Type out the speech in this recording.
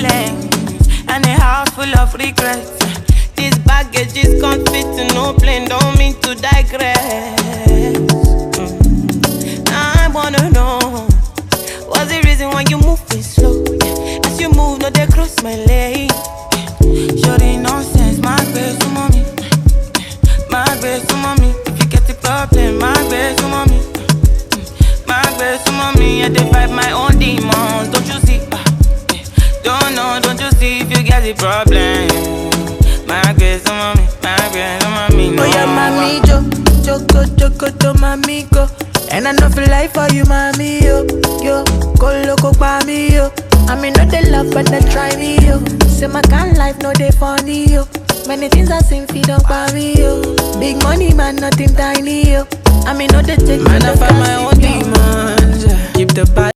feelings and a house full of regrets. This baggage is can't fit in no plane, don't mean to digress. I wanna know, what's the reason why you moving slow? As you move, no they cross my lane. Shorty nonsense, my grace to mommy. My grace to mommy. If you get the problem, my grace to mommy. My grace to mommy. I fight my own demons, don't you see? Don't you see if you get the problem? My grace to mommy, my grace to mommy. No. Oh yeah, mami, Joko, to mami, go. And I know for life for you, mami, yo. Go loco, mami, yo. I mean, not they love, but they try me, yo. Say my kind life, no they funny, yo. Many things I sing, feed up by me, yo. Big money, man, nothing tiny, yo. I mean, no they take man, I fight my own demons. Keep the bad.